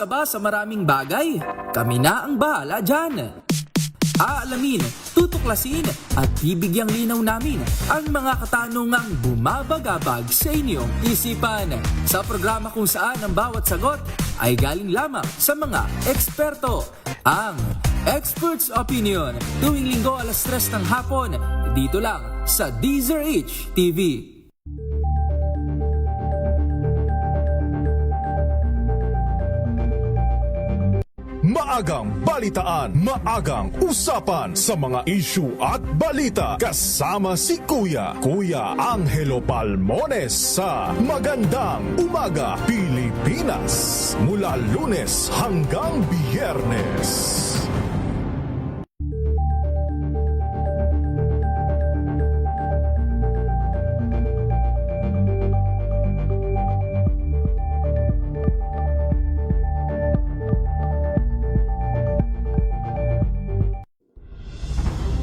ka ba sa maraming bagay? Kami na ang bahala dyan. Aalamin, tutuklasin at bibigyang linaw namin ang mga katanungang bumabagabag sa inyong isipan. Sa programa kung saan ang bawat sagot ay galing lamang sa mga eksperto. Ang Expert's Opinion, tuwing linggo alas 3 ng hapon, dito lang sa DZRH TV. Maagang balitaan, maagang usapan sa mga issue at balita. Kasama si Kuya Angelo Palmones sa Magandang Umaga Pilipinas. Mula Lunes hanggang Biyernes.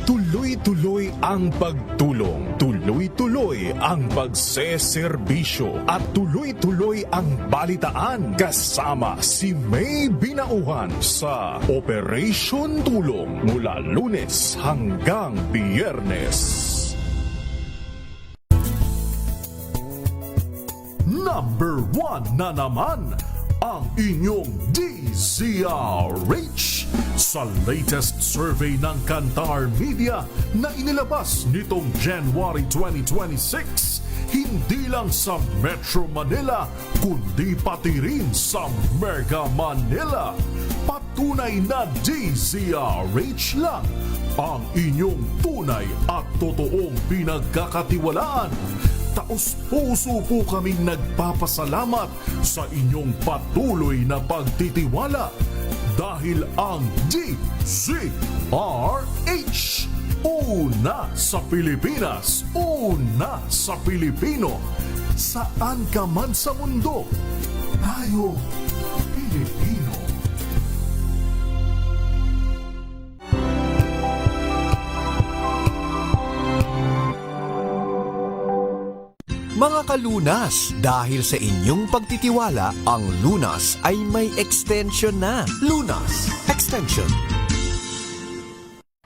Tuloy-tuloy ang pagtulong, tuloy-tuloy ang pagseserbisyo at tuloy-tuloy ang balitaan kasama si May Binauhan sa Operation Tulong mula Lunes hanggang Biyernes. Number 1 na naman ang inyong DZRH sa latest survey ng Kantar Media na inilabas nitong January 2026, hindi lang sa Metro Manila kundi pati rin sa Mega Manila. Patunay na DZRH lang ang inyong tunay at totoong pinagkakatiwalaan. Taos-puso po kaming nagpapasalamat sa inyong patuloy na pagtitiwala dahil ang DZRH, una sa Pilipinas, una sa Pilipino. Saan ka man sa mundo, tayo Pilipino. Mga kalunas, dahil sa inyong pagtitiwala, ang Lunas ay may extension na. Lunas Extension.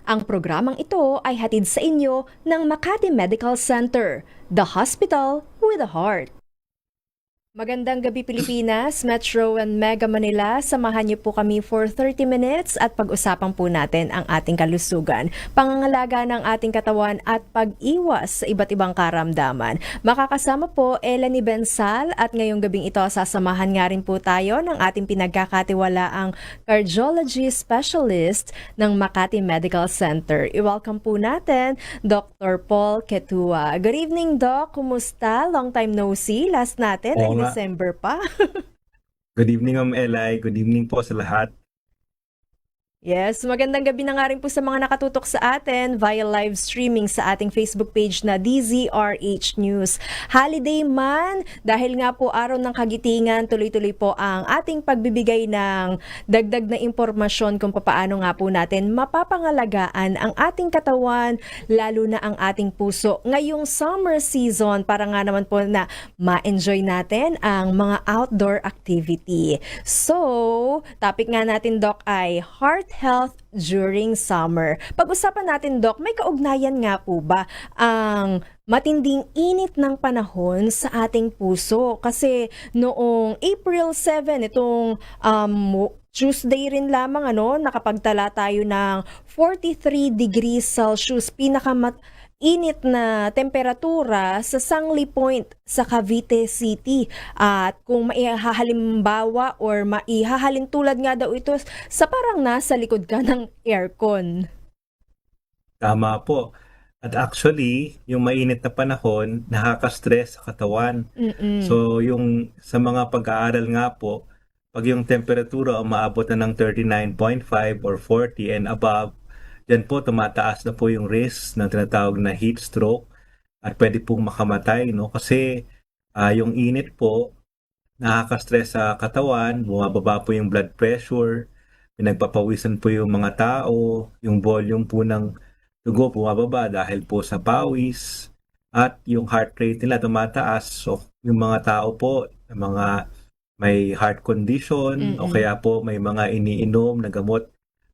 Ang programang ito ay hatid sa inyo ng Makati Medical Center, the hospital with a heart. Magandang gabi Pilipinas, Metro and Mega Manila. Samahan niyo po kami for 30 minutes at pag-usapan po natin ang ating kalusugan, pangangalaga ng ating katawan at pag-iwas sa iba't ibang karamdaman. Makakasama po Eleni Bensal at ngayong gabing ito sasamahan nga rin po tayo ng ating pinagkakatiwalaang cardiology specialist ng Makati Medical Center. I-welcome po natin Dr. Paul Ketua. Good evening, Doc. Kumusta? Long time no see. Last natin ay December pa. Good evening, Ma'am Eli. Good evening po sa lahat. Yes, magandang gabi na nga rin po sa mga nakatutok sa atin via live streaming sa ating Facebook page na DZRH News. Holiday man, dahil nga po araw ng kagitingan, tuloy-tuloy po ang ating pagbibigay ng dagdag na impormasyon kung paano nga po natin mapapangalagaan ang ating katawan, lalo na ang ating puso. Ngayong summer season, para nga naman po na ma-enjoy natin ang mga outdoor activity. So, topic nga natin, Doc, ay heart health during summer. Pag-usapan natin, Doc, may kaugnayan nga po ba ang matinding init ng panahon sa ating puso? Kasi noong April 7, itong Tuesday rin lamang, nakapagtala tayo ng 43 degrees Celsius, init na temperatura sa Sangli Point sa Cavite City. At kung maihahalimbawa or maihahalin tulad nga daw ito sa parang nasa likod ka ng aircon. Tama po. At actually, yung mainit na panahon, nakaka-stress sa katawan. So, yung sa mga pag-aaral nga po, pag yung temperatura umaabot na ng 39.5 or 40 and above, yan po tumataas na po yung risk ng tinatawag na heat stroke at pwede pong makamatay, no? Kasi yung init po nakaka-stress sa katawan, bumababa po yung blood pressure, pinagpapawisan po yung mga tao, yung volume po ng dugo bumababa dahil po sa pawis, at yung heart rate nila tumataas. So yung mga tao po, mga may heart condition o kaya po may mga iniinom na gamot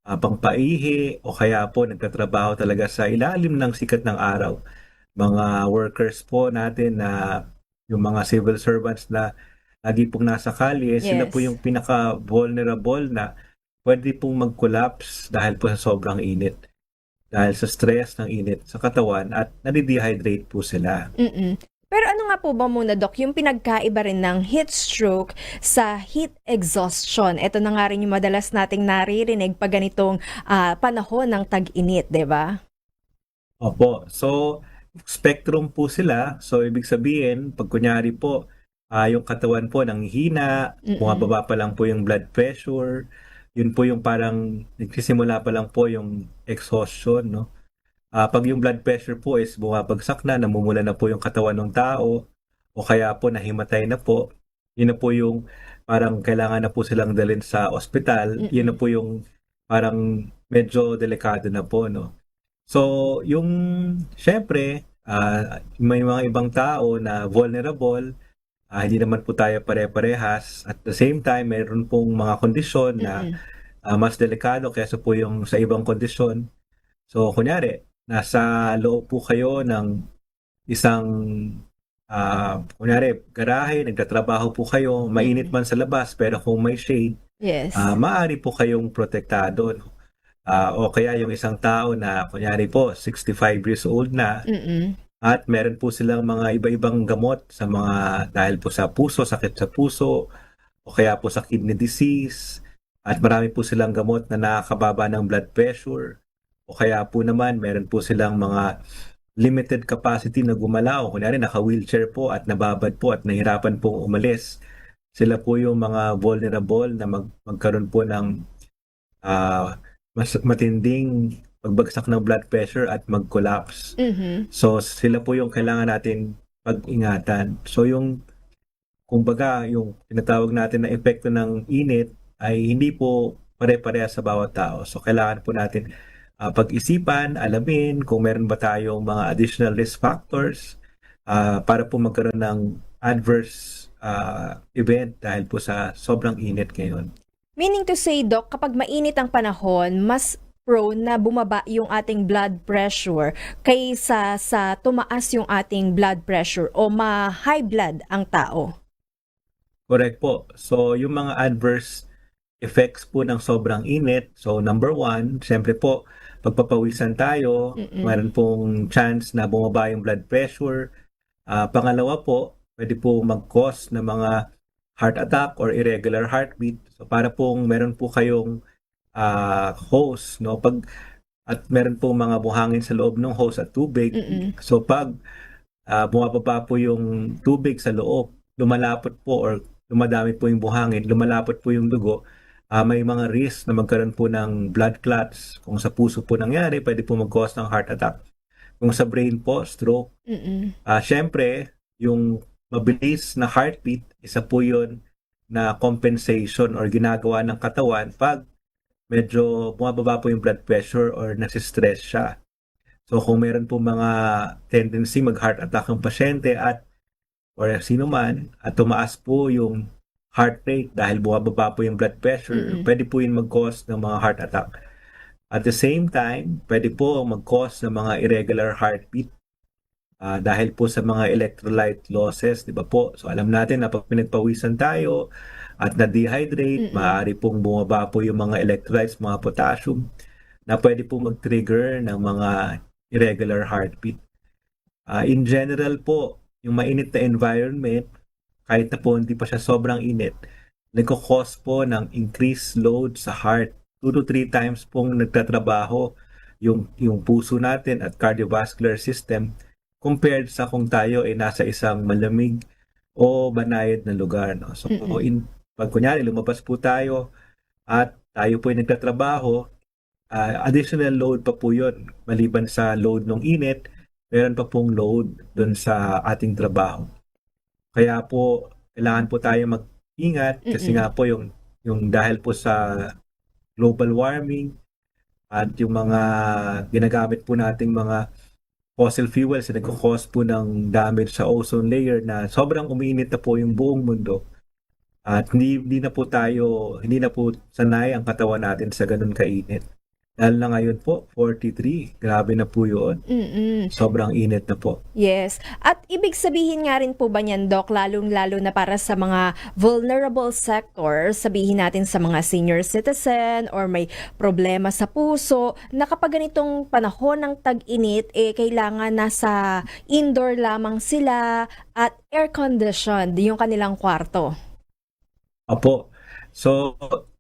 pangpaihi o kaya po nagtatrabaho talaga sa ilalim ng sikat ng araw. Mga workers po natin na yung mga civil servants na lagi pong nasa kalye, sila po Yes. yung pinaka-vulnerable na pwede pong mag-collapse dahil po sa sobrang init. Dahil sa stress ng init sa katawan at nade-dehydrate po sila. Pero ano nga po ba muna, Doc, yung pinagkaiba rin ng heat stroke sa heat exhaustion? Ito na nga rin yung madalas nating naririnig pag ganitong panahon ng tag-init, di ba? Opo. So, spectrum po sila. So, ibig sabihin, pag kunyari po, yung katawan po nanghihina, bumababa pa lang po yung blood pressure, yun po yung parang nagsisimula pa lang po yung exhaustion, no? Pag yung blood pressure po is bumabagsak na, namumula na po yung katawan ng tao, o kaya po nahimatay na po, yun na po yung parang kailangan na po silang dalhin sa ospital, yun na po yung parang medyo delikado na po, no? So, yung syempre, may mga ibang tao na vulnerable, hindi naman po tayo pare-parehas. At the same time, mayroon pong mga kondisyon na mas delikado kaysa po yung sa ibang kondisyon. So, kunyari, nasa loob po kayo ng isang, kunyari, garahe, nagtatrabaho po kayo, mainit man sa labas, pero kung may shade, Yes. maaari po kayong protektado. No? O kaya yung isang tao na, kunyari po, 65 years old na, at meron po silang mga iba-ibang gamot sa mga, dahil po sa puso, sakit sa puso, o kaya po sa kidney disease, at marami po silang gamot na nakakababa ng blood pressure, o kaya po naman meron po silang mga limited capacity na gumalaw. Kunyari naka-wheelchair po at nababad po at nahirapan pong umalis. Sila po yung mga vulnerable na magkaroon po ng mas matinding pagbagsak ng blood pressure at mag-collapse. So sila po yung kailangan natin pag-ingatan. So yung kumbaga yung tinatawag natin na epekto ng init ay hindi po pare-pareha sa bawat tao. So kailangan po natin pag-isipan, alamin kung meron ba tayong mga additional risk factors para po magkaroon ng adverse event dahil po sa sobrang init ngayon. Meaning to say, Doc, kapag mainit ang panahon, mas prone na bumaba yung ating blood pressure kaysa sa tumaas yung ating blood pressure o ma-high blood ang tao. Correct po. So yung mga adverse effects po ng sobrang init, so number one, siyempre po, pagpapawisan tayo, mayroon pong chance na bumaba yung blood pressure. Pangalawa po, pwede po mag-cause ng mga heart attack or irregular heartbeat. So para pong meron po kayong hose, no? At meron pong mga buhangin sa loob ng hose at tubig. So pag bumababa po yung tubig sa loob, lumalapot po or dumadami po yung buhangin, lumalapot po yung dugo, may mga risk na magkaroon po ng blood clots. Kung sa puso po nangyari, pwede po mag-cause ng heart attack. Kung sa brain po, stroke. Syempre, yung mabilis na heartbeat, isa po yun na compensation or ginagawa ng katawan pag medyo bumababa po yung blood pressure or nasistress siya. So kung meron po mga tendency mag-heart attack ang pasyente at or sino man at tumaas po yung heart rate dahil bumababa po yung blood pressure, pwede po yun mag-cause ng mga heart attack. At the same time, pwede po mag-cause ng mga irregular heartbeat dahil po sa mga electrolyte losses, di ba po? So alam natin na pag pinagpawisan tayo at na-dehydrate, maaari pong bumaba po yung mga electrolytes, mga potassium, na pwede po mag-trigger ng mga irregular heartbeat. In general po, yung mainit na environment, kahit na po hindi pa siya sobrang init, nagkakos po ng increased load sa heart. 2 to 3 times pong nagtatrabaho yung puso natin at cardiovascular system compared sa kung tayo ay nasa isang malamig o banayad na lugar. No? So, pag kunyari, lumabas po tayo at tayo po ay nagtatrabaho, additional load pa po yun. Maliban sa load ng init, meron pa pong load dun sa ating trabaho. Kaya po, kailangan po tayo mag-ingat kasi nga po yung dahil po sa global warming at yung mga ginagamit po nating mga fossil fuels na nagkakos po ng damage sa ozone layer na sobrang umiinit na po yung buong mundo. At hindi na po sanay ang katawan natin sa ganun kainit. Lalo na ngayon po, 43. Grabe na po yun. Mm-mm. Sobrang init na po. Yes. At ibig sabihin nga rin po ba niyan, Doc, lalong-lalo na para sa mga vulnerable sector, sabihin natin sa mga senior citizen or may problema sa puso, na kapag ganitong panahon ng tag-init, kailangan nasa indoor lamang sila at air-conditioned yung kanilang kwarto. Opo. So,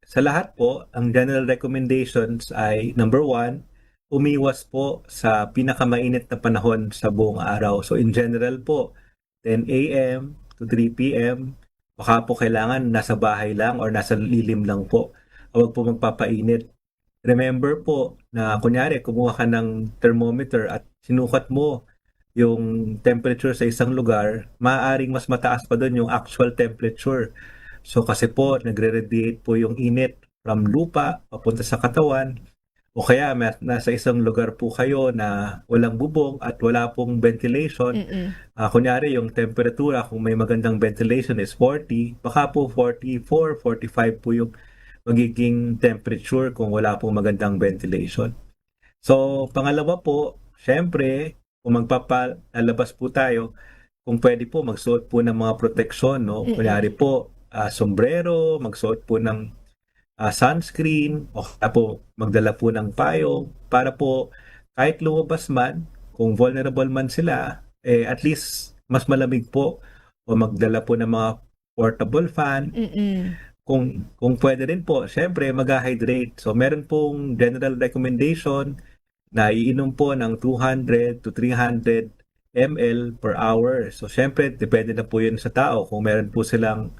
sa lahat po, ang general recommendations ay number 1, umiwas po sa pinakamainit na panahon sa buong araw. So in general po, 10 a.m. to 3 p.m., baka po kailangan nasa bahay lang or nasa lilim lang po. Huwag po magpapainit. Remember po na kunyari kumuha ka ng thermometer at sinukat mo yung temperature sa isang lugar, maaaring mas mataas pa doon yung actual temperature. So kasi po, nagre-radiate po yung init from lupa papunta sa katawan, o kaya nasa isang lugar po kayo na walang bubong at wala pong ventilation. Kunyari yung temperatura, kung may magandang ventilation is 40, baka po 44, 45 po yung magiging temperature kung wala pong magandang ventilation. So pangalawa po, syempre, kung magpapalabas po tayo, kung pwede po magsuot po ng mga proteksyon, no? Kunyari po, sombrero, magsuot po ng sunscreen, o kaya po magdala po ng payong para po kahit lumabas man, kung vulnerable man sila, at least mas malamig po, o magdala po ng mga portable fan. Kung pwede rin po, syempre mag-hydrate. So meron pong general recommendation na iinom po ng 200 to 300 ml per hour. So syempre depende na po yun sa tao. Kung meron po silang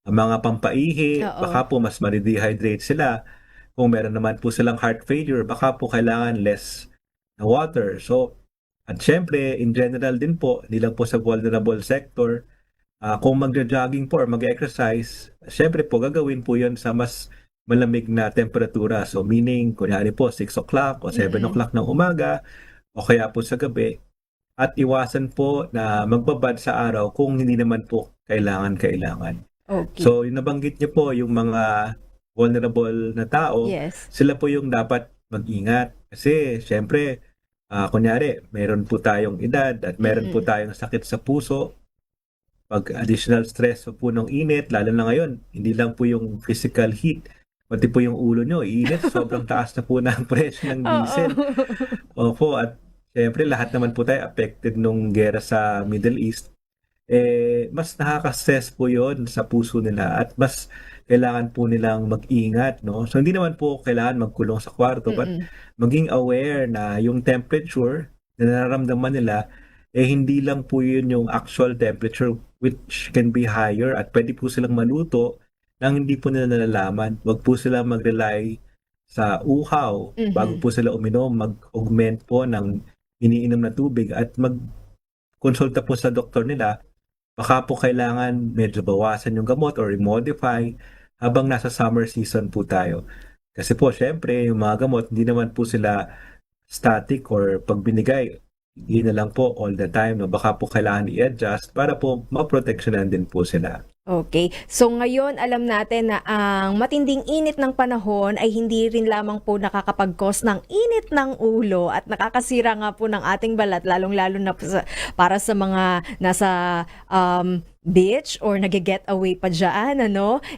mga pampaihi, baka po mas ma-dehydrate sila. Kung meron naman po silang heart failure, baka po kailangan less na water. So, at syempre, in general din po, hindi lang po sa vulnerable sector, kung magja-jogging po or mag-exercise, syempre po gagawin po yun sa mas malamig na temperatura. So, meaning, kunyari po, 6 o'clock o 7 o'clock ng umaga, o kaya po sa gabi. At iwasan po na magbabad sa araw kung hindi naman po kailangan. Okay. So, yung nabanggit niyo po, yung mga vulnerable na tao, Yes. sila po yung dapat mag-ingat. Kasi, syempre, kunyari, meron po tayong edad at meron po tayong sakit sa puso. Pag additional stress po ng init, lalo na ngayon, hindi lang po yung physical heat, pati po yung ulo nyo, init, sobrang taas na po ng presyo ng diesel. Opo, at syempre, lahat naman po tayo affected nung gera sa Middle East. Mas nakaka-stress po yon sa puso nila at mas kailangan po nilang mag-ingat, no? So hindi naman po kailangan magkulong sa kwarto, but maging aware na yung temperature na nararamdaman nila hindi lang po yun yung actual temperature, which can be higher, at pwede po silang maluto nang hindi po nila nalalaman. Wag po sila mag-rely sa uhaw bago po sila uminom, mag-augment po ng iniinom na tubig at mag-konsulta po sa doktor nila. Baka po kailangan medyo bawasan yung gamot or i-modify habang nasa summer season po tayo. Kasi po, syempre, yung mga gamot, hindi naman po sila static or pag binigay, yun na lang po all the time. No? Baka po kailangan i-adjust para po maproteksyonan din po sila. Okay. So ngayon, alam natin na ang matinding init ng panahon ay hindi rin lamang po nakakapag-cause ng init ng ulo at nakakasira nga po ng ating balat, lalong-lalo na po para sa mga nasa beach or nag-get away pa dyan,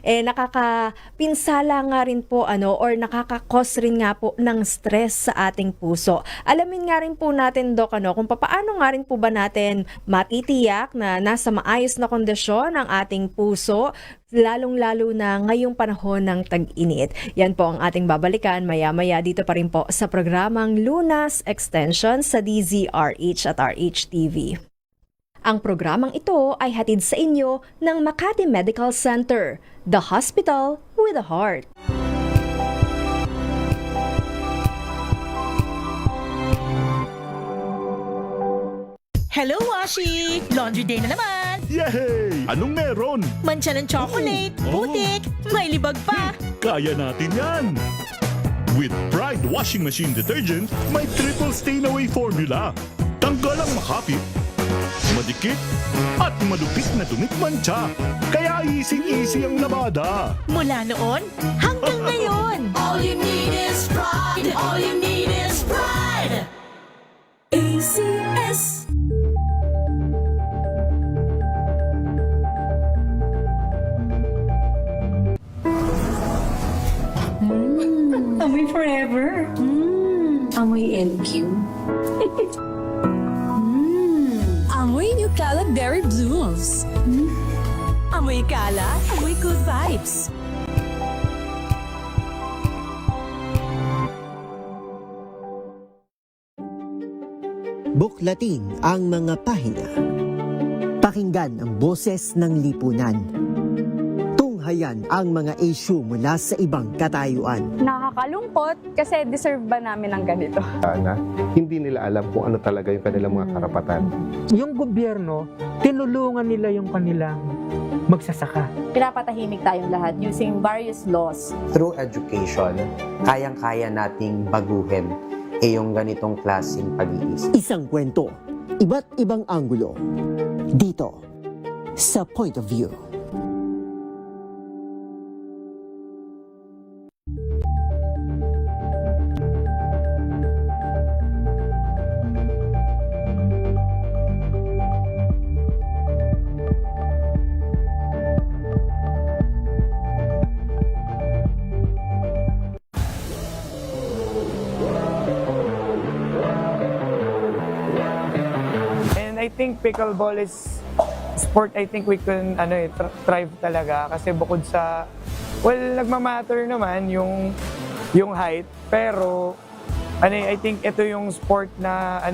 nakakapinsala nga rin po, or nakaka-cause rin nga po ng stress sa ating puso. Alamin nga rin po natin, Doc, kung paano nga rin po ba natin matitiyak na nasa maayos na kondisyon ang ating puso, lalong-lalo na ngayong panahon ng tag-init. Yan po ang ating babalikan maya-maya dito pa rin po sa programang Lunas Extension sa DZRH at RH-TV. Ang programang ito ay hatid sa inyo ng Makati Medical Center, the hospital with a heart. Hello, Washi! Laundry day na naman! Yay! Anong meron? Mancha ng chocolate, Oh. putik, may libag pa! Kaya natin yan! With Pride Washing Machine Detergent, may triple stain away formula. Tanggal ang makapit, madikit at malupit na dumit mancha. Kaya easy-easy ang labada. Mula noon hanggang ngayon. All you need is pride. All you need is pride. ACS. Amoy forever. Amoy LQ. Amoy New Cala Berry Blooms. Amoy kalat, amoy good vibes. Buklatin ang mga pahina. Pakinggan ang boses ng lipunan. Tunghayan ang mga issue mula sa ibang katayuan. Nakakalungkot kasi deserve ba namin ng ganito? Na hindi nila alam kung ano talaga yung kanilang mga karapatan. Yung gobyerno, tinulungan nila yung kanilang magsasaka. Pinapatahimik tayong lahat using various laws. Through education, kayang-kaya nating baguhin yung ganitong klaseng pag-iisip. Isang kwento, iba't ibang anggulo. Dito, sa Point of View. And I think pickleball is sport I think we can thrive talaga kasi bukod sa nagmamatter naman yung height pero I think ito yung sport na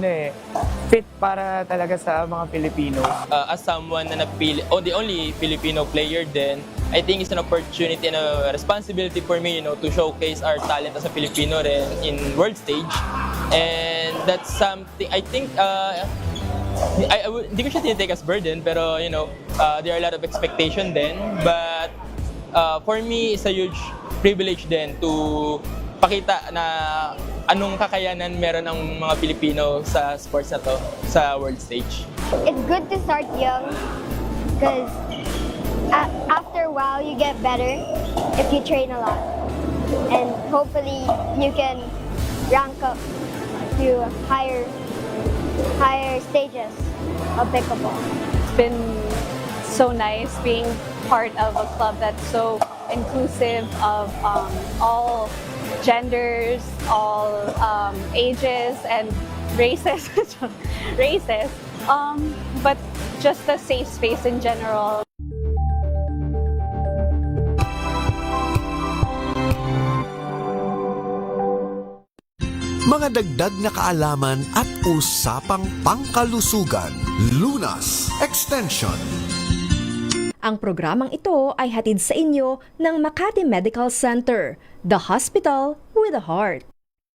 fit para talaga sa mga Pilipino. As someone na napili the only Filipino player then I think it's an opportunity and a responsibility for me to showcase our talent as a Filipino rin in world stage. And that's something I think hindi ko siya tinitake as burden pero there are a lot of expectation then but for me it's a huge privilege then to pakita na anong kakayanan meron ang mga Pilipino sa sports na to sa world stage. It's good to start young because after a while you get better if you train a lot and hopefully you can rank up to higher stages of pickleball. It's been so nice being part of a club that's so inclusive of all genders, all ages and races, but just a safe space in general. Mga dagdag na kaalaman at usapang pangkalusugan. Lunas Extension. Ang programang ito ay hatid sa inyo ng Makati Medical Center, the hospital with a heart.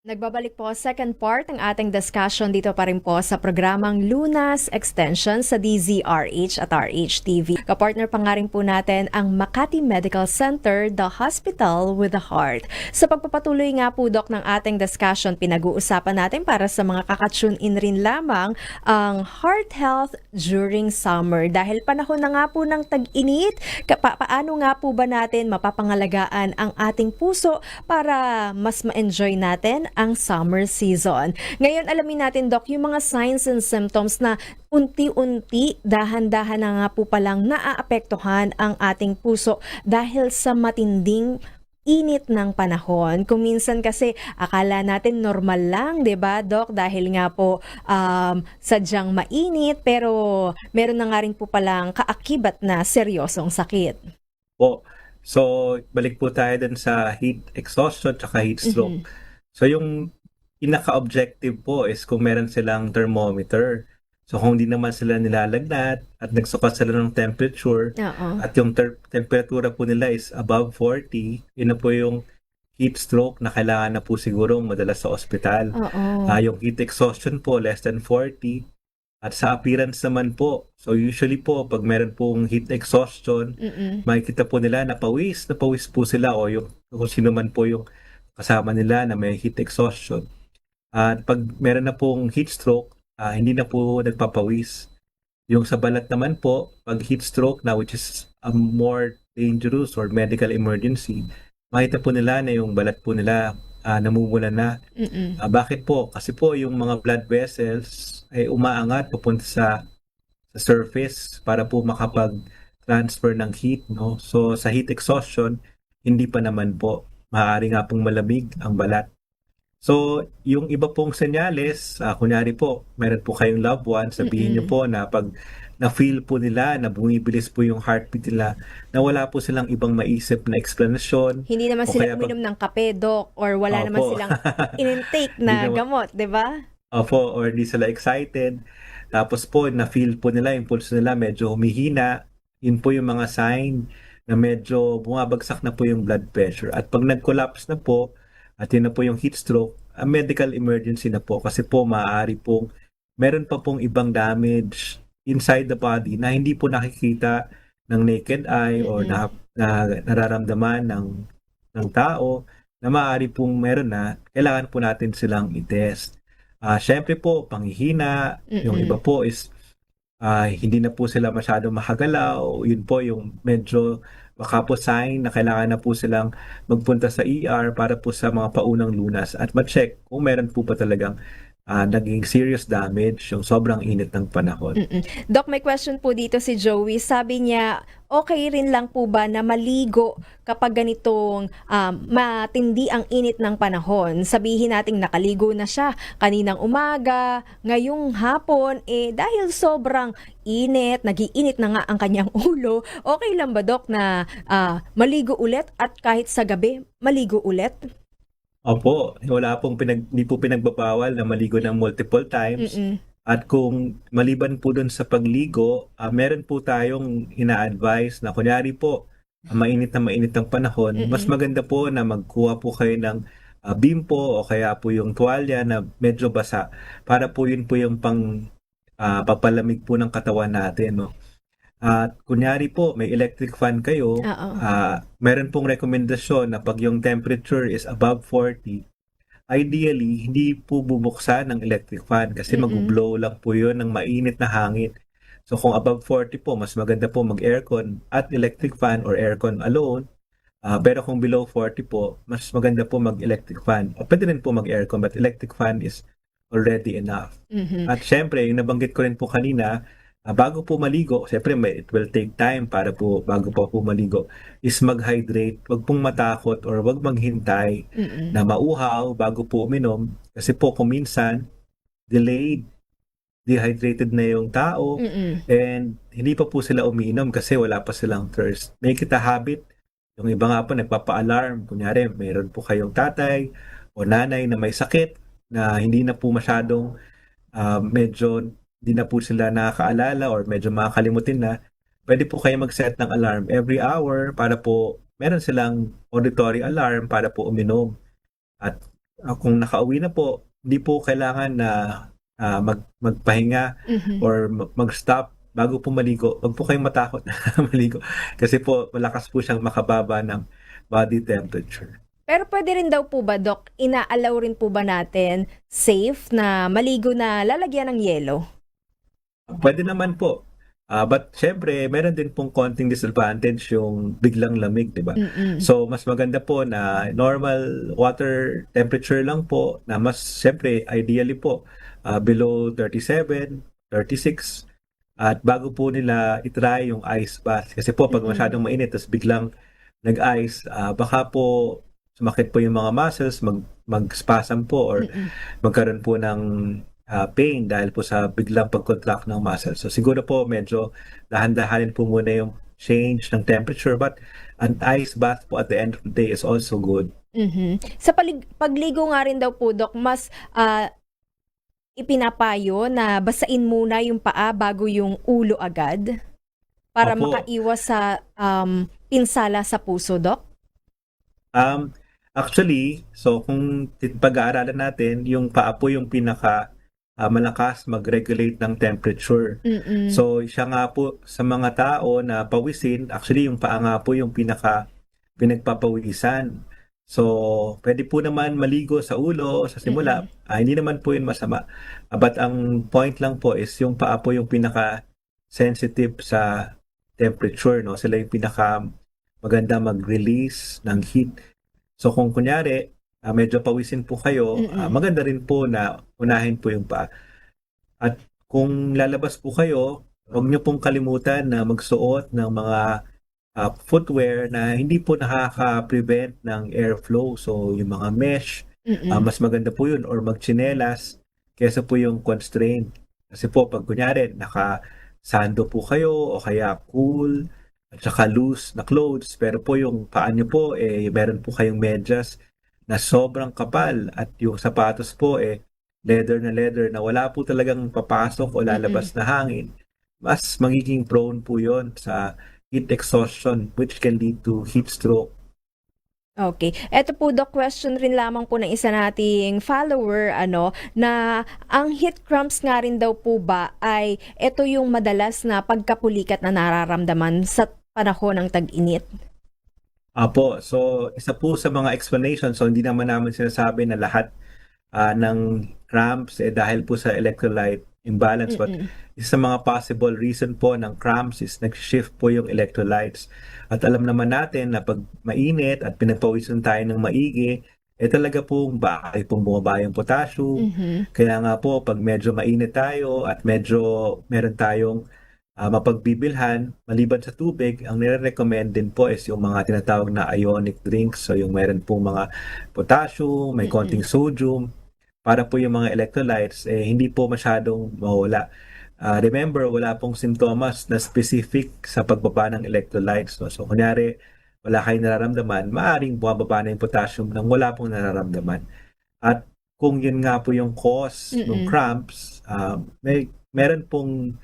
Nagbabalik po second part ng ating discussion dito pa rin po sa programang Lunas Extension sa DZRH at RHTV. Kapartner pa nga rin po natin ang Makati Medical Center, the hospital with a heart. Sa pagpapatuloy nga po, Dok, ng ating discussion, pinag-uusapan natin para sa mga kakatune in rin lamang ang heart health during summer. Dahil panahon na nga po ng tag-init, paano nga po ba natin mapapangalagaan ang ating puso para mas ma-enjoy natin ang summer season. Ngayon, alamin natin, Doc, yung mga signs and symptoms na unti-unti, dahan-dahan na nga po palang naaapektuhan ang ating puso dahil sa matinding init ng panahon. Kung minsan kasi akala natin normal lang, 'di ba, Doc? Dahil nga po sadyang mainit pero meron na nga rin po palang kaakibat na seryosong sakit. So, balik po tayo dun sa heat exhaustion at heat stroke. So, yung pinaka-objective po is kung meron silang thermometer. So, kung hindi naman sila nilalagnat at nagsukat sila ng temperature at yung temperatura po nila is above 40, yun na po yung heat stroke na kailangan na po siguro madala sa ospital. Yung heat exhaustion po, less than 40. At sa appearance naman po, so usually po, pag meron pong heat exhaustion, makikita po nila na pawis po sila o yung kung sino man po yung kasama nila na may heat exhaustion. At pag meron na pong heat stroke, hindi na po nagpapawis. Yung sa balat naman po, pag heat stroke na, which is a more dangerous or medical emergency, makita po nila na yung balat po nila namumula na. Bakit po? Kasi po yung mga blood vessels ay umaangat papunta sa surface para po makapag-transfer ng heat, no? So sa heat exhaustion, hindi pa naman po. Maaari nga pong malamig ang balat. So, yung iba pong senyales, kunyari po, meron po kayong loved one, sabihin niyo po na pag na-feel po nila na bumibilis po yung heartbeat nila, na wala po silang ibang maisip na explanation. Hindi naman o sila kaya pag- uminom ng kape, Doc, or wala naman Opo. silang in-intake Hindi na naman- gamot, di ba? Opo, or di sila excited. Tapos po, na-feel po nila, yung pulse nila medyo humihina. Yun po yung mga sign na medyo bumabagsak na po yung blood pressure. At pag nag-collapse na po, at yun na po yung heat stroke, a medical emergency na po. Kasi po, maaari pong, meron pa pong ibang damage inside the body na hindi po nakikita ng naked eye or na nararamdaman ng tao na maaari pong meron na, kailangan po natin silang i-test. Syempre po, panghihina, yung iba po is hindi na po sila masyado makagalaw, yun po yung medyo baka po sign na kailangan na po silang magpunta sa ER para po sa mga paunang lunas at ma-check kung meron po ba talagang naging serious damage yung sobrang init ng panahon. Doc, may question po dito si Joey. Sabi niya, okay rin lang po ba na maligo kapag ganitong matindi ang init ng panahon? Sabihin nating nakaligo na siya kaninang umaga, ngayong hapon, dahil sobrang init, nagiinit na nga ang kanyang ulo, okay lang ba, Doc, na maligo ulit at kahit sa gabi, maligo ulit? Opo, hindi po pinagbabawal na maligo ng multiple times. At kung maliban po dun sa pagligo, meron po tayong ina-advise na kunyari po, mainit ang panahon, mas maganda po na magkuha po kayo ng bimpo o kaya po yung tuwalya na medyo basa para po yun po yung papalamig po ng katawan natin, no? At kunyari po, may electric fan kayo, meron pong rekomendasyon na pag yung temperature is above 40, ideally, hindi po bubuksan ng electric fan kasi mag-blow lang po yun ng mainit na hangin. So kung above 40 po, mas maganda po mag-aircon at electric fan or aircon alone. Pero kung below 40 po, mas maganda po mag-electric fan. O pwede rin po mag-aircon but electric fan is already enough. At syempre, yung nabanggit ko rin po kanina, bago po maligo, syempre it will take time para po bago pa po maligo, is mag-hydrate. Wag pong matakot or wag maghintay na mauhaw bago po uminom. Kasi po kung minsan, dehydrated na yung tao and hindi pa po sila umiinom kasi wala pa silang thirst. Make it a habit. Yung iba nga po nagpapa-alarm. Kunyari, mayroon po kayong tatay o nanay na may sakit na hindi na po masyadong medyo hindi na po sila nakakaalala or medyo makakalimutin na, pwede po kayo mag-set ng alarm every hour para po meron silang auditory alarm para po uminom. At kung nakauwi na po, hindi po kailangan na magpahinga or mag-stop bago po maligo. Huwag po kayong matakot na maligo kasi po malakas po siyang makababa ng body temperature. Pero pwede rin daw po ba, Doc, inaalaw rin po ba natin safe na maligo na lalagyan ng yelo? Pwede naman po. But syempre, meron din pong konting disadvantage yung biglang lamig, di ba? So, mas maganda po na normal water temperature lang po na mas, syempre, ideally po, below 37, 36. At bago po nila itry yung ice bath. Kasi po, pag masyadong mainit, tapos biglang nag-ice, baka po sumakit po yung mga muscles, mag-spasm po or magkaroon po ng pain dahil po sa biglang pag-contract ng muscle. So siguro po medyo dahan-dahanin po muna yung change ng temperature but an ice bath po at the end of the day is also good. Sa pagligo nga rin daw po, Doc, mas ipinapayo na basain muna yung paa bago yung ulo agad para Opo. makaiwas sa pinsala sa puso, Doc? Actually, so kung pag-aaralan natin, yung paa po yung pinaka malakas mag-regulate ng temperature. So, siya nga po sa mga tao na pawisin, actually yung paa nga po yung pinagpapawisan. So, pwede po naman maligo sa ulo, sa simula. Hindi naman po yun masama. But ang point lang po is yung paa po yung pinaka sensitive sa temperature, no? Sila yung pinaka maganda mag-release ng heat. So kung kunyari, medyo pawisin po kayo, maganda rin po na unahin po yung paa. At kung lalabas po kayo, huwag niyo pong kalimutan na magsuot ng mga footwear na hindi po nakaka-prevent ng airflow. So yung mga mesh, mas maganda po yun, or magchinelas kesa po yung constraint. Kasi po pag kunyari naka-sando po kayo o kaya cool at saka loose na clothes, pero po yung paa niyo po meron po kayong medyas na sobrang kapal at yung sapatos po leather na wala po talagang papasok o lalabas na hangin, mas magiging prone po yon sa heat exhaustion, which can lead to heat stroke. Okay. Ito po, Doc, question rin lamang po ng isa nating follower, na ang heat cramps nga rin daw po ba ay ito yung madalas na pagkapulikat na nararamdaman sa panahon ng tag-init? Apo, so isa po sa mga explanation, so hindi naman namin sinasabi na lahat ng cramps dahil po sa electrolyte imbalance, but isa sa mga possible reason po ng cramps is nag-shift po yung electrolytes. At alam naman natin na pag mainit at pinagpawisan tayo ng maigi, talaga pong bakit pong bumaba yung potassium. Kaya nga po, pag medyo mainit tayo at medyo meron tayong mapagbibilhan, maliban sa tubig, ang nire-recommend din po is yung mga tinatawag na ionic drinks. So yung meron pong mga potassium, may konting sodium, para po yung mga electrolytes hindi po masyadong mawala. Remember, wala pong simptomas na specific sa pagbaba ng electrolytes. No? So kunyari, wala kayong nararamdaman, maaaring bumababa na yung potassium nang wala pong nararamdaman. At kung yun nga po yung cause ng cramps, meron pong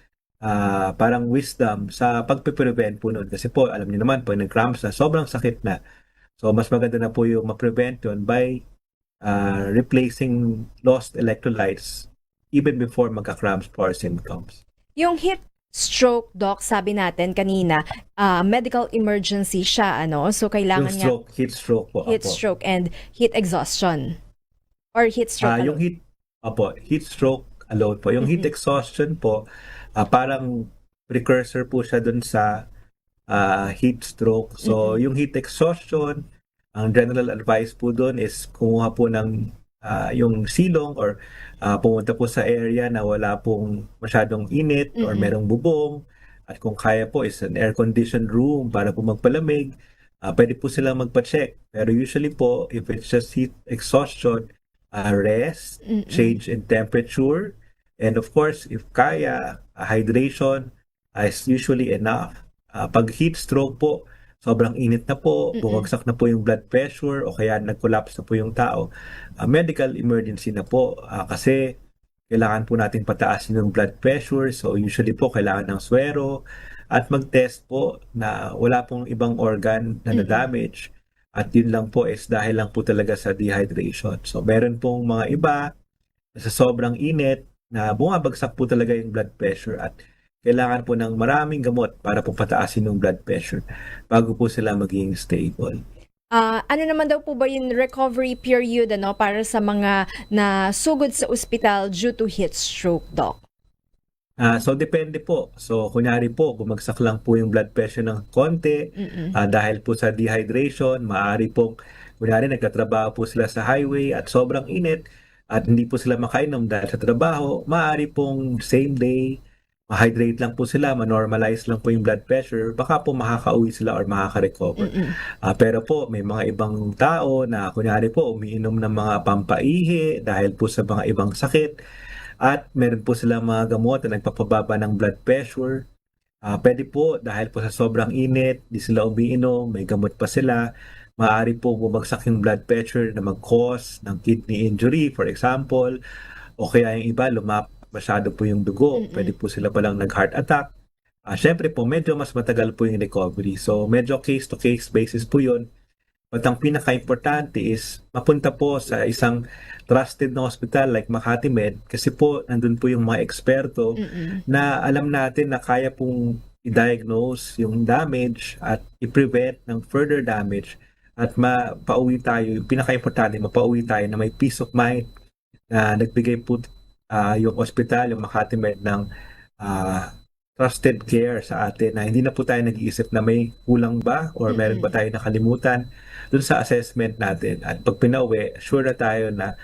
parang wisdom sa pagpe-prevent po nun. Kasi po, alam niyo naman, pag nag-cramps na, sobrang sakit na. So mas maganda na po yung ma-prevent yun by replacing lost electrolytes even before magka-cramps or symptoms. Yung heat stroke, Doc, sabi natin kanina, medical emergency siya, So kailangan yung heat stroke po. Heat stroke and heat exhaustion. Or heat stroke yung heat stroke alone po. Yung heat exhaustion po, parang precursor po siya dun sa heat stroke. So yung heat exhaustion, ang general advice po doon is kumuha po ng yung silong or pumunta po sa area na wala pong masyadong init or merong bubong. At kung kaya po is an air-conditioned room para po magpalamig. Pwede po silang magpa-check. Pero usually po, if it's just heat exhaustion, rest, change in temperature, and of course, if kaya, hydration is usually enough. Pag heat stroke po, sobrang init na po, bumagsak na po yung blood pressure o kaya nag-collapse na po yung tao, medical emergency na po kasi kailangan po natin pataasin yung blood pressure. So usually po kailangan ng swero at mag-test po na wala pong ibang organ na na-damage at yun lang po is dahil lang po talaga sa dehydration. So meron pong mga iba sa sobrang init na bumabagsak po talaga yung blood pressure at kailangan po ng maraming gamot para po pataasin yung blood pressure bago po sila maging stable. Ano naman daw po ba yung recovery period para sa mga nasugod sa ospital due to heat stroke, Doc? So depende po. So kunyari po, bumagsak lang po yung blood pressure ng konti dahil po sa dehydration, maaari po, kunyari nagtatrabaho po sila sa highway at sobrang init at hindi po sila makainom dahil sa trabaho, maaari pong same day, ma-hydrate lang po sila, ma-normalize lang po yung blood pressure, baka po makaka-uwi sila or makaka-recover. Pero po, may mga ibang tao na kunyari po umiinom ng mga pampaihi dahil po sa mga ibang sakit at meron po silang mga gamot na nagpapababa ng blood pressure. Pwede po dahil po sa sobrang init, di sila umiinom, may gamot pa sila, maaari po bumagsak yung blood pressure na mag-cause ng kidney injury, for example, o kaya yung iba masyado po yung dugo, pwede po sila palang nag-heart attack. Syempre po, medyo mas matagal po yung recovery. So, medyo case-to-case basis po yun. But ang pinaka-importante is mapunta po sa isang trusted na hospital like Makati Med kasi po nandun po yung mga eksperto na alam natin na kaya pong i-diagnose yung damage at i-prevent ng further damage at mapauwi tayo. Yung pinaka-importante, mapauwi tayo na may peace of mind na nagbigay po yung hospital, yung Makati Med ng trusted care sa atin na hindi na po tayo nag-iisip na may kulang ba or meron ba tayo nakalimutan dun sa assessment natin. At pag pinauwi, sure na tayo na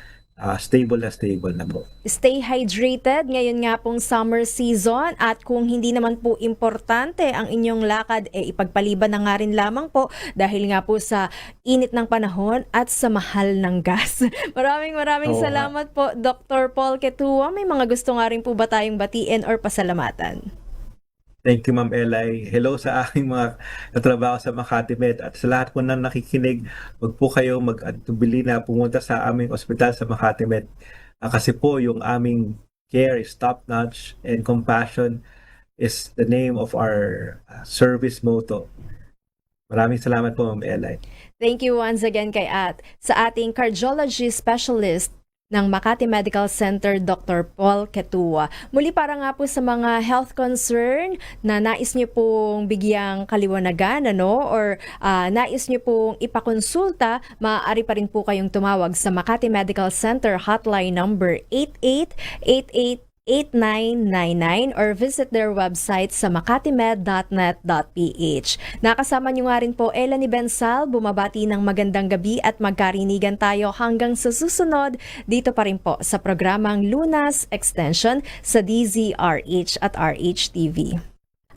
stable na po. Stay hydrated ngayon nga pong summer season, at kung hindi naman po importante ang inyong lakad, ipagpaliban na nga rin lamang po dahil nga po sa init ng panahon at sa mahal ng gas. Maraming salamat po, Dr. Paul Quetua. May mga gusto nga rin po ba tayong batiin or pasalamatan? Thank you, Ma'am Elay. Hello sa aking mga katrabaho sa Makati Med at sa lahat po na nakikinig. Huwag po kayo mag-atubili na pumunta sa aming ospital sa Makati Med. Kasi po yung aming care is top-notch and compassion is the name of our service motto. Maraming salamat po, Ma'am Elay. Thank you once again kay sa ating cardiology specialist ng Makati Medical Center, Dr. Paul Quetua. Muli, para nga po sa mga health concern na nais niyo pong bigyang kaliwanagan, or nais niyo pong ipakonsulta, maaari pa rin po kayong tumawag sa Makati Medical Center hotline number 8888-8999 or visit their website sa makatimed.net.ph. Nakasama niyo nga rin po Elanie Bensal, bumabati ng magandang gabi at magkarinigan tayo hanggang sa susunod dito pa rin po sa programang Lunas Extension sa DZRH at RHTV.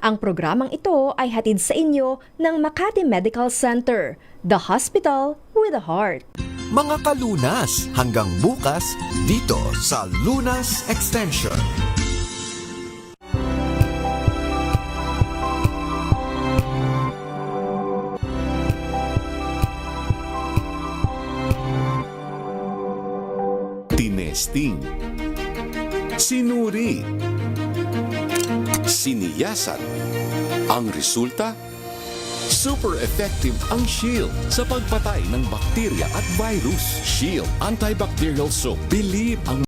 Ang programang ito ay hatid sa inyo ng Makati Medical Center, the hospital with a heart. Mga kalunas, hanggang bukas dito sa Lunas Extension. Tinesting, sinuri, siniyasan. Ang resulta, super effective ang Shield sa pagpatay ng bakterya at virus. Shield Antibacterial Soap. Believe ang